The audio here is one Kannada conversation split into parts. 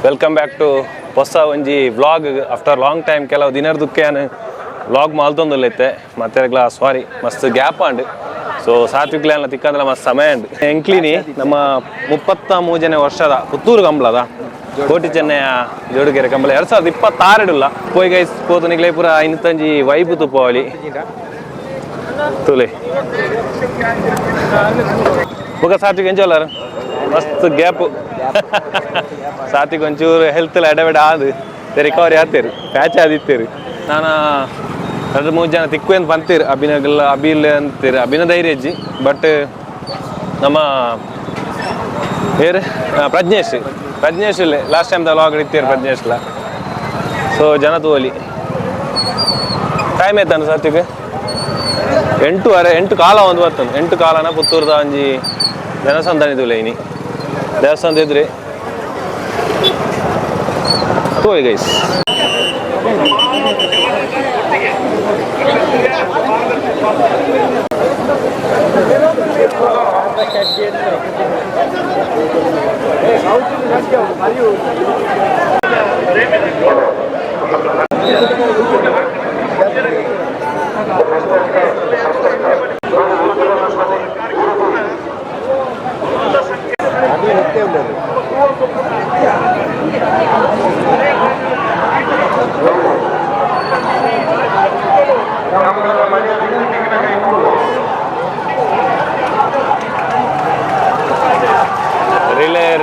ವೆಲ್ಕಮ್ ಬ್ಯಾಕ್ ಟು ಹೊಸ ಒಂಜಿ ವ್ಲಾಗ್ ಆಫ್ಟರ್ ಲಾಂಗ್ ಟೈಮ್ ಕೆಲವು ದಿನದಕ್ಕೆ ನಾನು ವ್ಲಾಗ್ ಮಾಲ್ತೊಂದುಲ್ಲೈತೆ ಮತ್ತೆ ಸಾರಿ ಮಸ್ತ್ ಗ್ಯಾಪ್ ಅಂಡ್ ಸೊ ಸಾತ್ವಿಕ್ಲೆಲ್ಲ ತಿಕ್ಕಂದ್ರೆ ಮಸ್ತ್ ಸಮಯ ಉಂಡು ಎಂಕ್ಲಿನಿ ನಮ್ಮ 33ನೇ ವರ್ಷದ ಪುತ್ತೂರು ಕಂಬಳದ ಕೋಟಿ ಚೆನ್ನಯ ಜೋಡುಗೆರೆ ಕಂಬಳ 2026 ಪೋಯ್ ಗೈಸ್ ಪೋತನಿಗ್ಲೇ ಪೂರ ಇನ್ನಂಜಿ ವೈಬ್ ತುಪ್ಪವಳಿ ತುಲೆ ಬುಗ ಸಾತ್ವಿಕ್ ಎಂಜೋಲಾರ ಮಸ್ತ್ ಗ್ಯಾಪ್ ಸಾತ್ವಿಕ್ ಒಂಚೂರು ಹೆಲ್ತ್ ಎಡವೆಡ ಆದ್ ರಿಕವರಿ ಆಗ್ತೀರಿ ಪ್ಯಾಚ್ ಆದಿತ್ತೀರಿ ನಾನು 2-3 ಜನ ತಿಕ್ಕು ಅಂತ ಬಂತೀರಿ ಅಭಿಲ್ ಅಂತೀರಿ ಅಭಿನ ಧೈರ್ಯ ಅಜ್ಜಿ ಬಟ್ ನಮ್ಮ ಬೇರೆ ಪ್ರಜ್ಞೇಶ್ ಇಲ್ಲೇ ಲಾಸ್ಟ್ ಟೈಮ್ ಲಾಗ್ ಇಡ್ತೀರಿ ಪ್ರಜ್ಞೇಶ್ಲ ಸೊ ಜನ ತೋಲಿ ಟೈಮ್ ಆಯ್ತಾನ ಸಾತ್ವಿಕ್ 8 ಕಾಲ ಒಂದು ಬರ್ತದೆ 8 ಕಾಲನ ಪುತ್ತೂರದ ಒಂಜಿ ಜನಸಂದಣಿದುಲ್ಲ ಇನಿ ದೇವಸ್ಥಾನದ ಇದ್ರೆ ಹೋಯ್ ಗೈಸ್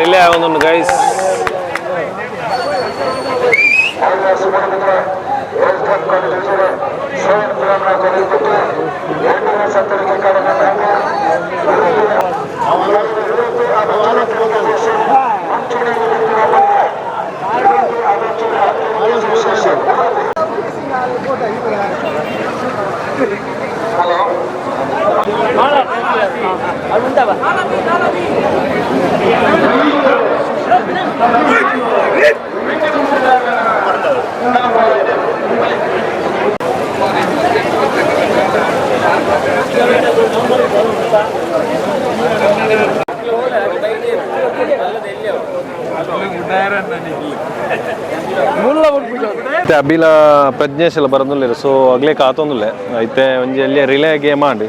ರಿಲೇ ಆಗೋದು ಗೈಸ್ ಅಭಿಲ ಪ್ರಜ್ಞೇಶ್ ಎಲ್ಲ ಬರೋದಿಲ್ಲ ಸೊ ಆಗ್ಲೇ ಕಾತೊಂದಿಲ್ಲ ಐತೆ ಒಂಜಿ ಅಲ್ಲಿ ರಿಲೇ ಗೇಮ್ ಮಾಡಿ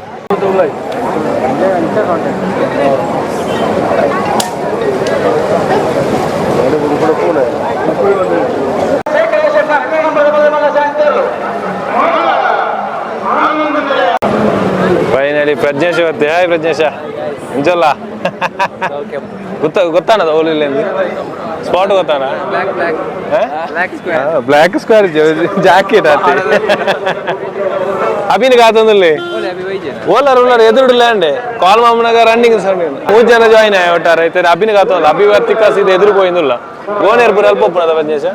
ಫೈನಲಿ ಪ್ರಜ್ಞೇಶ್ ಇವತ್ತೆ ಹಾಯ್ ಪ್ರಜ್ಞೇಶ ಇಂಚಲ್ಲ ಗೊತ್ತಾನ ಓಲಿಲ್ಲ ಸ್ಪಾಟ್ ಗೊತ್ತಾನ ಬ್ಲಾಕ್ ಸ್ಕ್ವೇರ್ ಜಾಕೆಟ್ ಆತಿ ಅಭಿನ ಕಾತೊಂದಿಲ್ಲ ಓಲರ್ ಎದುರುಡಿಲ್ಲ ಅಂಡೆ ಕಾಲ್ ಮಾಮನಾಗ ರನ್ನಿಂಗ್ 3 ಜನ ಜಾಯಿನ್ ಆಯ ಒಟ್ಟಾರೆ ಐತೆ ಅಭಿನ ಕಾತೊಂದು ಅಭಿವರ್ತಿಕಾಸ್ ಇದು ಎದುರು ಹೋಯಿಂದಿಲ್ಲ ಗೋನೇರ್ ಪುರ ಅಲ್ಪ ಒಪ್ಪನದ ಪ್ರಜ್ಞೇಶ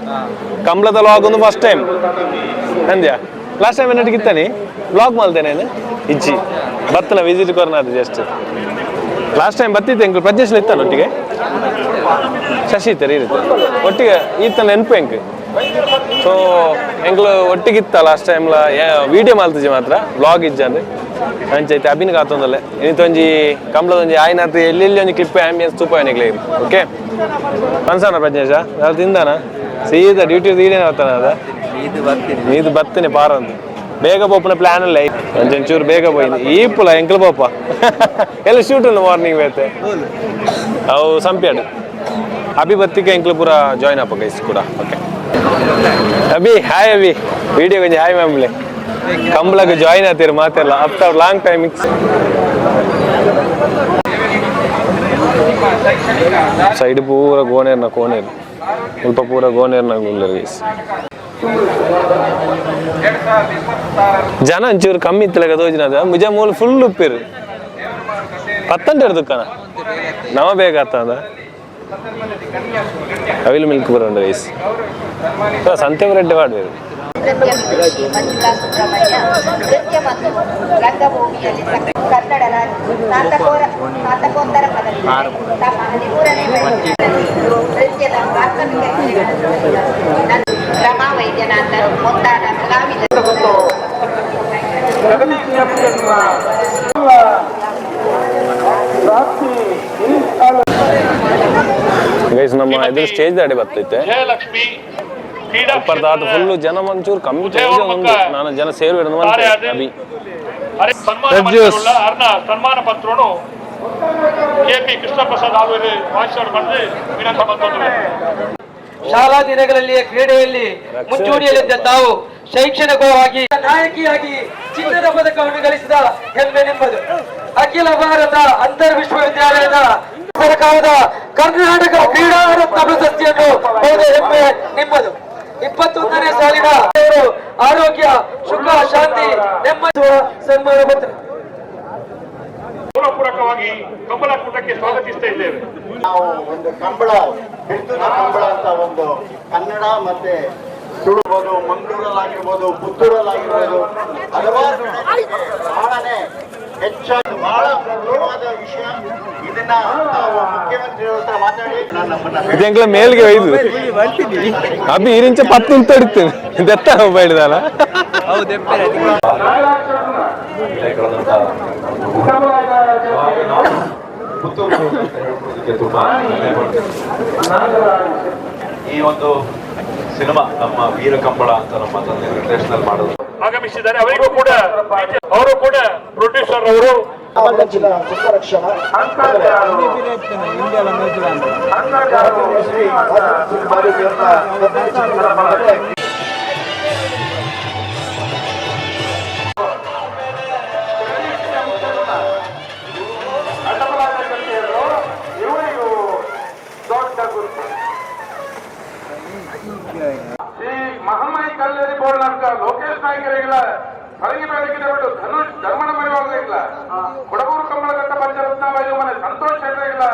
ಕಂಬಳದ ಲಾಗ್ ಒಂದು ಫಸ್ಟ್ ಟೈಮ್ ಅಂದ್ಯಾ ಲಾಸ್ಟ್ ಟೈಮ್ ಏನಟ್ಟಿಗೆ ಇತ್ತಾನೆ ವ್ಲಾಗ್ ಮಾಡ್ತೇನೆ ಇಜ್ಜಿ ಬತ್ತನ ವಿಸಿಟ್ ಕೊರ್ನಾದ ಜಸ್ಟ್ ಲಾಸ್ಟ್ ಟೈಮ್ ಬತ್ತಿತ್ತು ಎಂಕ್ ಪ್ರಜ್ಞೇಶ್ ಇತ್ತಾನ ಒಟ್ಟಿಗೆ ಶಶಿ ಇತ್ತಾರೆ ಇರುತ್ತೆ ಒಟ್ಟಿಗೆ ಈತ ನೆನಪು ಎಂಕ್ ಸೊ ಎಂಕ್ಲು ಒಟ್ಟಿಗಿತ್ತ ಲಾಸ್ಟ್ ಟೈಮ್ಲ ವಿಡಿಯೋ ಮಾಡ್ತಿದ್ದೆ ಮಾತ್ರ ವ್ಲಾಗ್ ಇಜ್ಜಂದ್ರೆ ಅಂಚೈತೆ ಅಭಿನ ಕಾತೊಂದಲ್ಲ ಇನ್ನಿತ್ತೊಂಜಿ ಕಂಬಳದೊಂಜಿ ಆಯ್ನಾತ್ ಎಲ್ಲೆಲ್ಲಿ ಒಂಜಿ ಕ್ಲಿಪ್ ಆಂಬಿಯನ್ಸ್ ತೂಪ ಏನಿಗ್ಲೇ ಓಕೆ ಮನ್ಸನ ಪ್ರಜ್ಞೇಶ ಯಾರು ತಿಂದಾನ ಸೀದಾ ಡ್ಯೂಟಿ ಈಡೇನೆ ಬರ್ತಾನ ಅದ ನೀದು ಬತ್ತನೆ ಪಾರ ಅಂತ ಬೇಗ ಪೋಪನ ಪ್ಲಾನ್ ಅಲ್ಲ ಒಂಚೂರು ಬೇಗ ಹೋಯ್ತು ಈಪುಲ ಎಂಕಲ್ ಪೋಪ ಎಲ್ಲ ಶೂಟ್ ಉಂಟು ಮಾರ್ನಿಂಗ್ ಬೇತೆ ಅವು ಸಂಪ್ಯಾಡು ಅಭಿ ಬತ್ತಿಗೆ ಎಂಕಲ್ ಪೂರ ಜಾಯ್ನ್ ಅಪ್ಪ ಗೈಸ್ ಕೂಡ okay Abhi hi Abhi video ಕೊಂಚ ಹಾಯ್ ಮ್ಯಾಮ್ಲೆ ಕಂಬಳಕ್ಕೆ ಜಾಯ್ನ್ ಆಗ್ತೀರಿ ಮಾತೆಲ್ಲ ಆಫ್ಟರ್ ಲಾಂಗ್ ಟೈಮ್ ಸೈಡ್ ಪೂರ ಗೋನೇರ್ನ ಕೋನೇರು ಸ್ವಲ್ಪ ಪೂರ ಗೋನೇರ್ನ ಗುಲ್ಲರ್ ಗೈಸ್ ಜನ ಒಂಚೂರು ಕಮ್ಮಿ ಇತ್ತಲಾಗ ತೋಜಿನದ ಮುಜ ಮೂಲ ಫುಲ್ ಉಪ್ಪಿರು 10 ದುಃಖನ ನಮ ಬೇಗ ಆತದ ಅವಿಲ್ ಮಿಲ್ಕ್ ಬರೋಣ ರೈಸ್ ಸಂತೆ ರೆಡ್ಡಿ ಮಾಡ್ಬೇಕು ಕನ್ನಡ ಸ್ನಾತಕೋತ್ತರ ಪದವಿ ತಮ್ಮ 13ನೇ ನೃತ್ಯದ ಪ್ರಾಥಮಿಕ ರಮಾ ವೈದ್ಯನಾಥ ಮುಂತಾದ ಕಲಾವಿದರು ಗೈಸ್ ನಮ್ಮ ಎದುರು ಸ್ಟೇಜ್ ದಾಡಿ ಬರ್ತೈತೆ ಇಪ್ಪತ್ತಾತ ಫುಲ್ಲು ಜನ ಮಂಚೂರು ಕಮ್ಮಿ ನಾನು ಜನ ಸೇರು ಅಭಿ ಸನ್ಮಾನ ಪತ್ರನು ಕೆಪಿ ಕೃಷ್ಣ ಪ್ರಸಾದ್ ಆಲೂರು ಭಾಷಣ ಮಾಡಿ ವಿನಂತಿ ಮಾಡ್ತಾರೆ. ಶಾಲಾ ದಿನಗಳಲ್ಲಿಯೇ ಕ್ರೀಡೆಯಲ್ಲಿ ಮುಂಚೂಣಿಯಲ್ಲಿದ್ದ ತಾವು ಶೈಕ್ಷಣಿಕವಾಗಿ ನಾಯಕಿಯಾಗಿ ಚಿನ್ನದ ಪದಕವನ್ನು ಗಳಿಸಿದ ಹೆಮ್ಮೆ ನಿಮ್ಮದು. ಅಖಿಲ ಭಾರತ ಅಂತರ್ ವಿಶ್ವವಿದ್ಯಾಲಯದ ಸರ್ಕಾರದ ಕರ್ನಾಟಕ ಕ್ರೀಡಾ ರತ್ನ ಪ್ರಶಸ್ತಿಯನ್ನು ಪಡೆದ ಹೆಮ್ಮೆ ನಿಮ್ಮದು. 21ನೇ ಸಾಲಿನ ಆರೋಗ್ಯ ಸುಖ ಶಾಂತಿ ನೆಮ್ಮದಿ ಸನ್ಮಾನ ಪತ್ರ ಪೂರ್ವಪೂರ್ವಕವಾಗಿ ಕಂಬಳ ಕೂಟಕ್ಕೆ ಸ್ವಾಗತಿಸ್ತಾ ಇದ್ದೇವೆ. ನಾವು ಒಂದು ಕಂಬಳ ಬಿರ್ತುನ ಕಂಬಳ ಅಂತ ಒಂದು ಕನ್ನಡ ಮತ್ತೆ ತುಳುಬೋದು, ಮಂಗಳೂರಲ್ಲಾಗಿರ್ಬೋದು, ಪುತ್ತೂರಲ್ಲಾಗಿರ್ಬೋದು, ಹಲವಾರು ಬಹಳನೇ ಹೆಚ್ಚಾಗಿ ಬಹಳ ಪ್ರಮುಖವಾದ ವಿಷಯ. ಇದನ್ನ ನಾವು ಮುಖ್ಯಮಂತ್ರಿಗಳ ಹತ್ರ ಮಾತಾಡಿ ನಮ್ಮನ್ನ ಮೇಲ್ಗೆ ಒಯ್ದು ಅಭಿ ಇರಿಂಚ ಪತ್ತು ತಡಿತೇನೆ ದತ್ತ ಬೈಡ್ದಲ್ಲ ಈ ಒಂದು ಸಿನಿಮಾ ನಮ್ಮ ವೀರ ಕಂಬಳ ಅಂತ ನಮ್ಮ ತಂದೆ ನಿರ್ದೇಶನದಲ್ಲಿ ಮಾಡೋದು ಆಗಮಿಸಿದ್ದಾರೆ. ಅವರಿಗೂ ಕೂಡ ಅವರು ಕೂಡ ಪ್ರೊಡ್ಯೂಸರ್ ಅವರು ಮಹಮ್ಮಾಯಿ ಕಲ್ಲೇರಿ ಬೋರ್ಡ್ನಾಗ ಲೋಕೇಶ್ ನಾಯ್ಕರಿಗಳ ಹೊರಗೆ ಬೇಡಿಕೆ ಬಿಟ್ಟು ಧನುಷ್ ಧರ್ಮಣ ಮರಿವಾಗಲಿಲ್ಲ. ಕೊಡಗೂರು ಕಂಬಳಗಟ್ಟ ಪಂಚರತ್ನಾಬಾಯಿ ಮನೆ ಸಂತೋಷ್ ಶೆಟ್ಟರಿಲ್ಲ.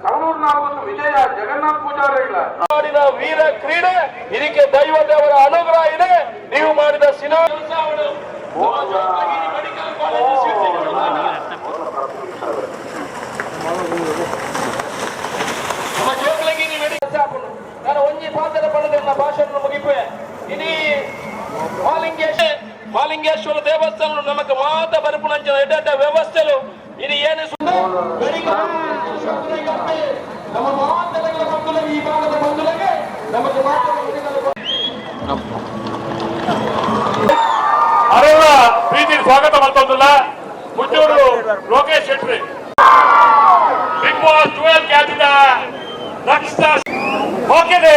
ಸವಣೂರು ನಾಲ್ಕು ವಿಜಯ ಜಗನ್ನಾಥ್ ಪೂಜಾರಿಲ್ಲ. ಮಾಡಿದ ವೀರ ಕ್ರೀಡೆ ಇದಕ್ಕೆ ದೈವ ದೇವರ ಅನುಗ್ರಹ ಇದೆ. ನೀವು ಮಾಡಿದ ಸಿನಿಮಾ ನಾನು ಒಂಜಿ ಪಾತ್ರದ ಪಡೆದ ಭಾಷಣ ಮುಗಿಪೆ. ಇಡೀ ಮಾಲಿಂಗೇಶ್ವರ ದೇವಸ್ಥಾನ ನಮಗೆ ಮಾತ ಬರಪುಣಂಚ ಎಡ್ಡ ವ್ಯವಸ್ಥೆಲು ಇದು ಏನು ನಮ್ಮ ಮಾತಗಳ ಬಂಧುಗಳಿಗೆ ಈ ಭಾಗದ ಬಂಧುಗಳಿಗೆ ನಮಗೆ ಅರೆಲ್ಲ ಪ್ರೀತಿ ಸ್ವಾಗತ ಮಾಡ್ತಂದಿಲ್ಲ. ಪುತ್ತೂರು ಲೋಕೇಶ್ ಶೆಟ್ಟಿ ಬಿಗ್ ಬಾಸ್ 12 ಖ್ಯಾತಿದ ದಕ್ಷಿಣ ಓಕೆನೆ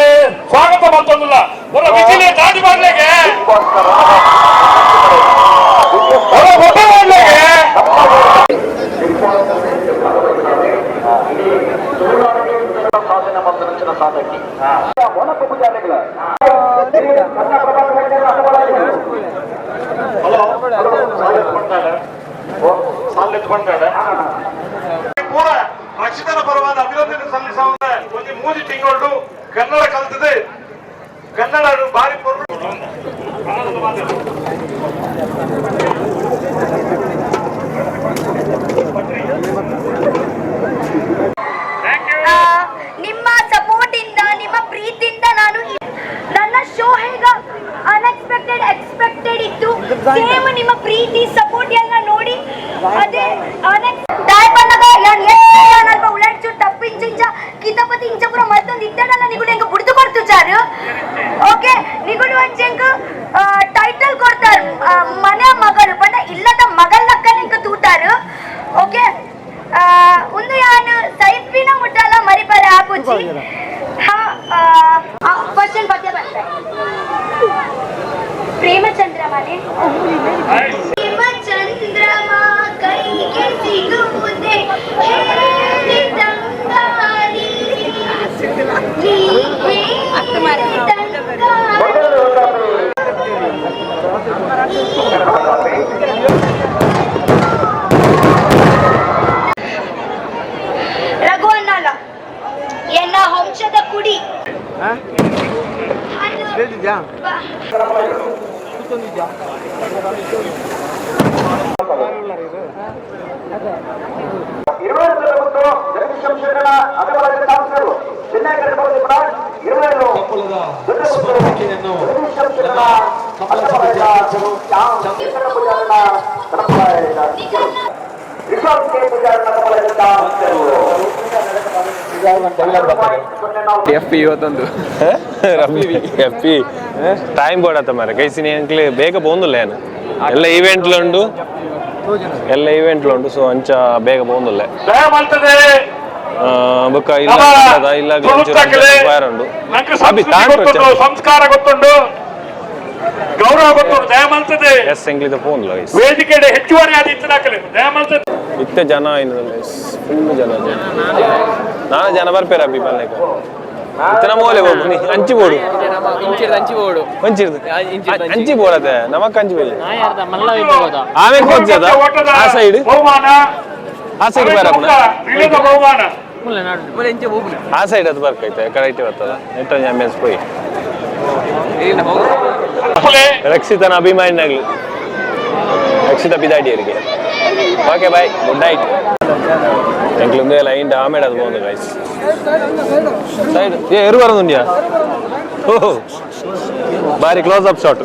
ಸ್ವಾಗತ ಮಾಡ್ತಂದಿಲ್ಲ. ಬರೋ ಬಿಸಿಲಿಗೆ ದಾಟಿ ಮಾಡ್ಲಿಕ್ಕೆ ಸಾಧನೆ ಮಂದಿರ ಸಾಧಕಿ ಒಣಕು ಪೂಜಾರಿಗಳ ಪೂರ ರಕ್ಷಿತನ ಪರವಾದ ಅಭಿನಂದನೆ ಸಲ್ಲಿಸುವ ಒಂದು 3 ತಿಂಗಳು ಕನ್ನಡ ಕಲಿತದೆ. ಕನ್ನಡ ಬಾರಿ ನಿಮ್ಮ ಸಪೋರ್ಟ್ ಇಂದ ನಿಮ್ಮ ಪ್ರೀತಿಯಿಂದ ನಾನು ನನ್ನ ಶೋ ಹೇಗ ಅನ್ಎಕ್ಸ್ಪೆಕ್ಟೆಡ್ ಎಕ್ಸ್ಪೆಕ್ಟೆಡ್ ಇತ್ತು. ಸೇಮ್ ನಿಮ್ಮ ಪ್ರೀತಿ ಸಪೋರ್ಟ್ ಎಲ್ಲ ನೋಡಿ ಅದೇ ದಾಯಪನ್ನಗ ಯಾನಲ್ಪ ಉಳಡ್ಚು ತಪ್ಪಿಂಚ ಕಿತಪತಿ ಇಂಚಪುರ ಮತ್ತೊಂದು ಇತ್ತನಲ್ಲ ನಿಗುಡು ಹೆಂಗ ಬುಡ್ದು ಕೊಡ್ತು ಚಾರು. ಓಕೆ ನಿಗುಡು ಅಂಚೆಂಗ ಟೈಟಲ್ ಕೊಡ್ತಾರ ಮನೆ ಮಗಳು ಪಂಡ ಇಲ್ಲದ ಮಗಳ ಲಕ್ಕನ ಹಿಂಗ ತೂತಾರು. ಓಕೆ ಒಂದು ಯಾನು ಸೈಪಿನ ಮುಟ್ಟಲ್ಲ ಮರಿಪಾರೆ ಆಪುಜಿ. ಕ್ವಶನ್ ಬಗ್ಗೆ ಬಂದ್ರೆ ಪ್ರೇಮ ಚಂದ್ರಮಾನೆ ಪ್ರೇಮ ಚಂದ್ರಮ ಕೈಗೆ ಸಿಗುವುದೇ ಹೇಳಿದಂಗಾರಿ ರಘುವನ್ನಲ್ಲ ಎನ್ನ ವಂಶದ ಕುಡಿ ವಿಶ್ವಾಸ ಎಫ್ಪಿ ಟೈಮ್ ಬೋಡತ್ತ ಮಾರೆ ಕೈಸಿನಿ ಅಂಕ್ಲೆ ಬೇಗ ಬೋಂದುಲ್ಲ ಏನು ಎಲ್ಲ ಈವೆಂಟ್ಲು ಉಂಟು ಸೊ ಅಂಚ ಬೇಗ ಬೋಂದುಲ್ಲ ಬೊಕ್ಕ ಇಲ್ಲ ಸಂಸ್ಕಾರ ಗೊತ್ತುಂಡು ಗೌರವ ಗೊತ್ತುಂಡು ದಯಮಲ್ತದೆ ಎಸ್ ಎಂಕ್ಲಿದ ಫೋನ್ ವೇದಿಕೆ ಹೆಚ್ಚುವರಿ ಆದ ದಯಮಲ್ತದೆ ಇತ್ತೆ ಜನ ಫುಲ್ ಜನ ನಾನು ಜನ ಬರ್ಪೇರ ಅಬ್ಬಿ ಬಲ್ಲೇಕ ಇತ್ತನ ಮೋಲೆ ಬೋಡು ನೀ ಅಂಚಿ ಬೋಡು ಅಂಚಿ ಬೋಡತೆ ನಮಕ್ ಅಂಚಿ ಬೋಲಿ ಆಮೇಲೆ ಹೋಗ್ತದ ಆ ಸೈಡ್ ಬರಪ್ಪ ಆ ಸೈಡ್ ಅದು ಬರ್ಕೈತೆ ಕರೆಕ್ಟ್ ಬರ್ತದ ನೆಟ್ಟ ಆಂಬಿಯನ್ಸ್ ಪೋಯಿ ರಕ್ಷಿತನ ಅಭಿಮಾನಿನಾಗ್ಲಿ ರಕ್ಷಿತ ಬಿದಾಡಿಯರಿಗೆ ಓಕೆ ಬಾಯ್ ಗುಡ್ ನೈಟ್ ಎಂಕ್ಲುಂದೇ ಲೈನ್ ಆಮೇಲೆ ಅದು ಬೋಂದು ಗೈಸ್ ಸೈಡ್ ಎರು ಬರೋದುಂಡ್ಯಾ ಓಹೋ ಬಾರಿ ಕ್ಲೋಸ್ ಅಪ್ ಶಾಟ್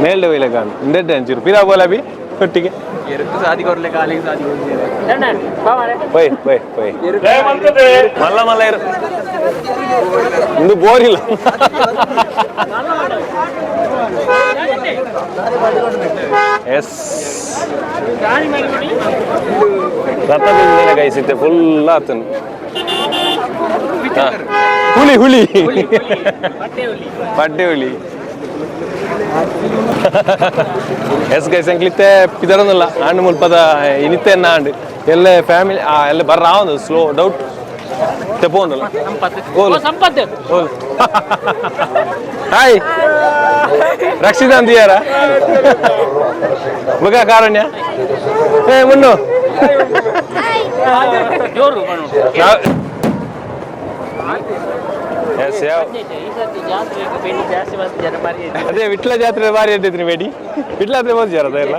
ಮೇಲ್ಡೆ ಒಯ್ಲೆ ಕಾಣ್ ಇಂಡೆಡ್ ಅಂಚೂರು ಪಿರಾ ಬೋಲ ಬಿ ಒಟ್ಟಿಗೆ ಮಲ್ಲ ಮಲ್ಲ ಇರು ಇಂದು ಬೋರ್ ಇಲ್ಲ ಎಸ್ ರಥದಿಂದ ಕೈಸಿತ್ತೆ ಫುಲ್ ಆತನು ಹುಲಿ ಪಡ್ಡೆ ಹುಲಿ ಎಸ್ ಗೈಸ್ ಎಂಕ್ಲಿತ್ತೆ ಪಿದರೊಂದಿಲ್ಲ ಆಂಡ್ ಮುಲ್ಪದ ಇನಿತ್ತೆ ಆಂಡ್ ಎಲ್ಲ ಫ್ಯಾಮಿಲಿ ಎಲ್ಲ ಬರ್ರ ಒಂದು ಸ್ಲೋ ಡೌಟ್ ತೆಪ್ಪೊಂದಲ್ಲ ಹಾಯ್ ರಕ್ಷಿತ ಅಂತೀಯಾರ ಬುಗ ಕಾರಣ್ಯ ಮುನ್ನು ಅದೇ ವಿಟ್ಲ ಜಾತ್ರೆ ಬಾರಿ ಇರ್ತೈತ್ರಿ ಬೇಡಿ ವಿಟ್ಲ ಜಾತ್ರೆ ಬೋದು ಜಾರದ ಎಲ್ಲ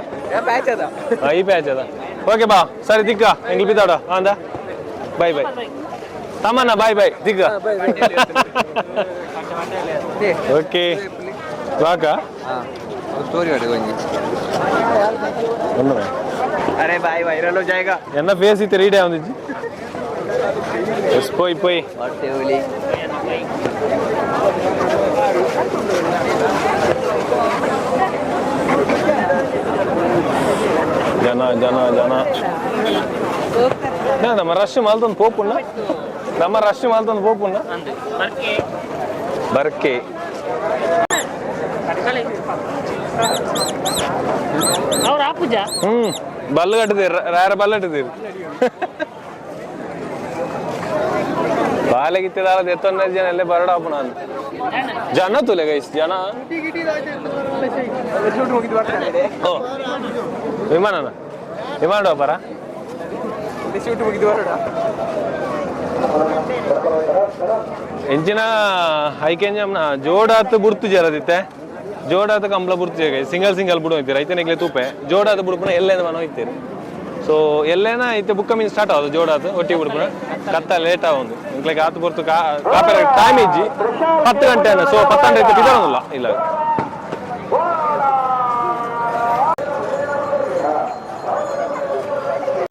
ಈ ಪ್ಯಾಚ್ ಅದ ಓಕೆ ಬಾ ಸರಿ ದಿಕ್ಕ ಎಂಗ್ಲಿ ಬಿದ್ದಾಡ ಅಂದ ಬಾಯ್ ತಮ್ಮನ ಬಾಯ್ ದಿಕ್ಕ ಓಕೆ ವಾಕ अरे भाई वायरल हो जाएगा एना फेस इते रीड है जी बस पोई और होली ಜನ ನಮ್ಮ ರಶ್ ಮಾಲ್ತೊಂದು ಪೋಪುಣ್ಣ ಬರ್ಕೆ ಬಲ್ಲು ಕಟ್ಟಿದ್ದೀರಿ ರಾಯರ ಬಲ್ಲು ಕಟ್ಟಿದ್ದೀರಿ ಬಾಲೆಗಿತ್ತಿದಾಲ ಎತ್ತೊಂದು ಜನ ಎಲ್ಲೇ ಬರಡಪ್ಪ ನಾನು ಜನ ತುಲೆ ಗೈಸ್ ಜನ ಓ ವಿಮಾನ ಬರ ಎಂಚಿನ ಐಕೆಂಜಮ್ನ ಜೋಡಾತ್ ಬುರ್ತು ಜರದಿತ್ತೆ ಜೋಡಾದ ಕಂಬಳ ಬುಡ್ತೀವಿ ಸಿಂಗಲ್ ಬುಡ ಹೋಯ್ತೀರಿ ಐತನೆಗ್ಲೆ ತೂಪೆ ಜೋಡಾದ ಬುಡ್ಪುನ ಎಲ್ಲೇನ ಮನ ಹೋಯ್ತೀರಿ ಸೊ ಎಲ್ಲೇನ ಐತೆ ಬುಕ್ಕ ಮೀನ್ ಸ್ಟಾರ್ಟ್ ಆಗೋದು ಜೋಡಾದ ಒಟ್ಟಿ ಬುಡ್ಪುನ ಕತ್ತ ಲೇಟ್ ಆಗೋದು ಇಂಕ್ಲೆಗೆ ಆತು ಬರ್ತು ಕಾಪೆ ಟೈಮ್ ಇಜ್ಜಿ 10 ಗಂಟೆ ಸೊ 10 ಗಂಟೆ ಐತೆ ಬಿದ್ದೋಲ್ಲ ಇಲ್ಲ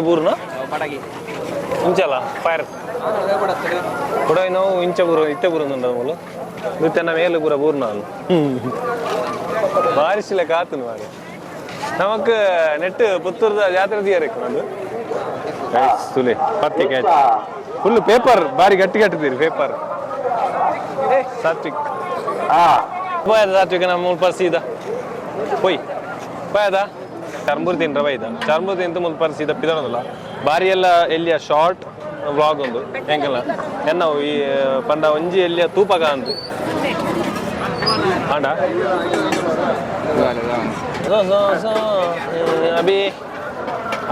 ಬೂರ್ನ ಇಂಚಲ್ಲ ಫೈರ್ ಕೂಡ ನಾವು ಇಂಚ ಬೂರು ಇತ್ತೆ ಬೂರುಂದ ಮೂಲ ನೃತ್ಯನ ಮೇಲು ಪೂರ ಬೂರ್ನ ಬಾರಿಸಿಲ್ಲ ಕಾತನು ಮಾರೆ ನಮಕ್ ನೆಟ್ ಪುತ್ತೂರ್ದ ಜಾತ್ರೆ ದಿಯಬೇಕು ನಂದು ತುಲೆ ಪತ್ತಿ ಕ್ಯಾಚ್ ಫುಲ್ ಪೇಪರ್ ಬಾರಿ ಗಟ್ಟಿದ್ದೀರಿ ಪೇಪರ್ ಸಾತ್ವಿಕ್ പോയതാ സാത്വിക മുಲ್ಪ ಸೀದಾ പോയി പോയതാ ಚರ್ಮುರಿ ತಿನ್ರ ಬೈದ ಚರ್ಮುರಿ ತಿಂತ ಮುಲ್ಪ ಸೀದಾ ಪಿದನಲ್ಲ ಬಾರಿ ಎಲ್ಲ ಎಲ್ಲಿಯ ಶಾರ್ಟ್ ವ್ಲಾಗ್ ಒಂದು ಹೆಂಗಲ್ಲ ಎನ್ನವು ಈ ಪಂಡ ಒಂಜಿ ಎಲ್ಲಿಯ ತೂಪಗ ಅಂತ ಆಂಡ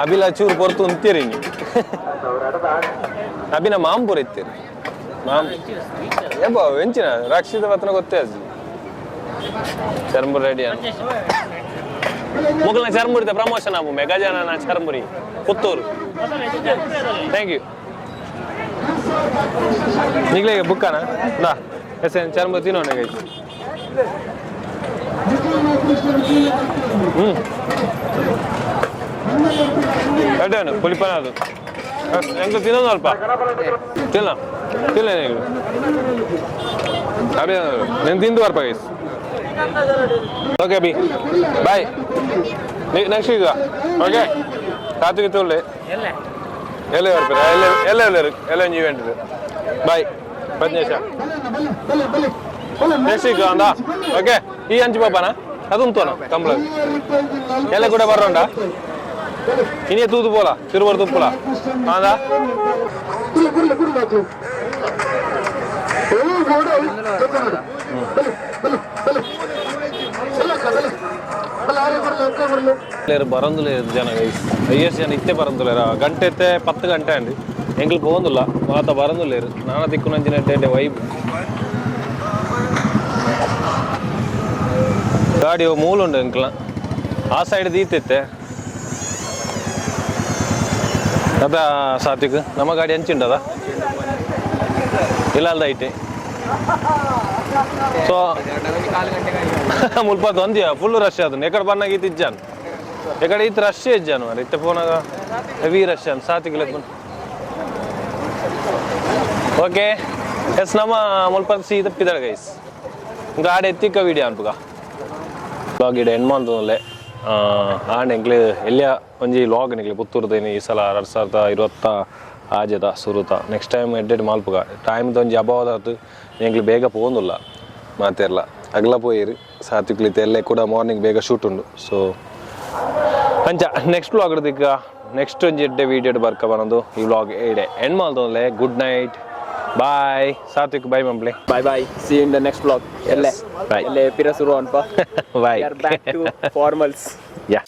ಅಬಿಲ ಚೂರು ಪೊರ್ತು ಅಂತೀರಿ ನೀವು ಅಬಿನ ಮಾಂಪುರ ಇತ್ತೀರಿ ಏಪ್ಪ ಎಂಚಿನ ರಕ್ಷಿತ ಪತ್ರ ಗೊತ್ತೇ ಅಜ್ಜಿ ಚರ್ಮುರಿ ರೆಡಿ ಅಂತ ಮುಗಲ್ನ ಚರ್ಮುರಿದ ಪ್ರಮೋಷನ್ ಆಗು ಮೆಗಾಜನ ಚರ್ಮುರಿ ಪುತ್ತೂರು ಥ್ಯಾಂಕ್ ಯು ನಿಗ್ಲೇ ಬುಕ್ಕನ ನಾ ಎಸ್ ಚರ್ಮುರಿ ತಿನ್ನೋಣ ಗೈಸ್ ಅದೇನು ಪುಲಿಪನ ಅದು ಹೆಂಗೆ ತಿನ್ನೋದು ಅಲ್ಪ ತಿನ್ನ ತಿನ್ನ ನೀವು ಅಭಿ నేను ತಿಂದು ಬರ್ಪ ಗೈಸ್ ಓಕೆ ಅಭಿ ಬಾಯ್ ನೆಕ್ಸ್ಟ್ ಈಗ ಓಕೆ ಕಾರ್ತಿಕ್ ತೋಳ್ಳೆ ಎಲ್ಲ ಬರ್ತೀರಾ ಎಲ್ಲ ಈವೆಂಟ್ ಇದೆ ಬಾಯ್ 10 ನಿಮಿಷ ನೆಕ್ಸ್ಟ್ ಈಗ ಅಂದ ಓಕೆ ಈ ಅಂಚು ಪಾಪನ ಅದು ಉಂಟೋನ ಕಂಬಳ ಎಲ್ಲ ಕೂಡ ಬರೋಂಡ ಇನಿ ತೂದು ಪೋಲ ತಿರುವರ್ ತುಪ್ಪಲ ಅಂದ ಬರಂದುಲೇరు జన గైస్ అయ్యేసి జన ఇత్తే బరందులేరా గంట అయితే 10 గంట అండి ఎంగిల్ పోందులా మాత బరందులేరు నాన్న దిక్కు నుంచినట్టే వైబ్ ಗಾಡಿ ಮೂಲುಂಡು ಎಂಕ್ಲ ಆ ಸೈಡ್ ದೀತಿತ್ತೆ ಅದ ಸಾತ್ವಿಕ್ ನಮ್ಮ ಗಾಡಿ ಹಂಚಿಂಡದ ಇಲ್ಲ ಅಲ್ದ ಐತೆ ಸೊ ಮುಲ್ಪತ್ತು ಒಂದಿಯ ಫುಲ್ ರಶ್ ಅದನ್ನು ಎಕಡೆ ಬನ್ನಾಗ ಈತ ಇಜ್ಜಾನು ಎಕಡೆ ಈತ ರಶ್ ಇಜ್ಜಾನು మరి ಇತ್ತೆ ಫೋನಾಗ ಹೆವಿ ರಶ್ ಅನ್ ಸಾತ್ವಿಕ್ ಲೆಕ್ಕ ಓಕೆ ಎಸ್ ನಮ್ಮ ಮುಲ್ಪತ್ತು ಸೀದ ಪಿದಳ ಗೈಸ್ ಗಾಡಿ ಎತ್ತಿಕ್ಕ ವಿಡಿಯೋ ಅನ್ಪುಗ ಬ್ಲಾಗ್ ಇಡ ಎಂಡ್ ಮಾಡ್ತದಲ್ಲೇ ಆಂಡ್ ಎಂಕ್ಲೆ ಎಲ್ಲಿಯ ಒಂಜಿ ಲಾಗ್ ನಿಕ್ಲೆ ಪುತ್ತೂರ್ದೇನಿ ಈ ಸಲ 2020 ಆಜದ ಸುರುತ ನೆಕ್ಸ್ಟ್ ಟೈಮ್ ಎಡ್ಡೆಡ್ ಮಾಲ್ಪುಗ ಟೈಮ್ ಒಂಜಿ ಅಭಾವದ ಎಂಕ್ಲೆ ಬೇಗ ಪೋಂದುಲ್ಲ ಮಾತೆರ್ಲ ಅಗ್ಲ ಪೋಯಿರಿ ಸಾತ್ವಿಕ್ಲಿತೆ ಎಲ್ಲೇ ಕೂಡ ಮಾರ್ನಿಂಗ್ ಬೇಗ ಶೂಟ್ ಉಂಡು ಸೊ ಅಂಚ ನೆಕ್ಸ್ಟ್ ಬ್ಲಾಗ್ ಇಡ್ದಿಕ್ಕ ನೆಕ್ಸ್ಟ್ ಒಂಜಿ ಎಡ್ಡೆ ವಿಡಿಯೋ ಬರ್ಕ ಬರೋದು ಈ ವ್ಲಾಗ್ ಏಡೆ ಎಂಡ್ ಮಾಡ್ತದಲ್ಲೇ good night bye Sathvik bye ಮಂಪ್ಲೆ Bye bye. See you in the next vlog. Bye. Elle pira suru anpa. Bye. We are back to formals. Yeah.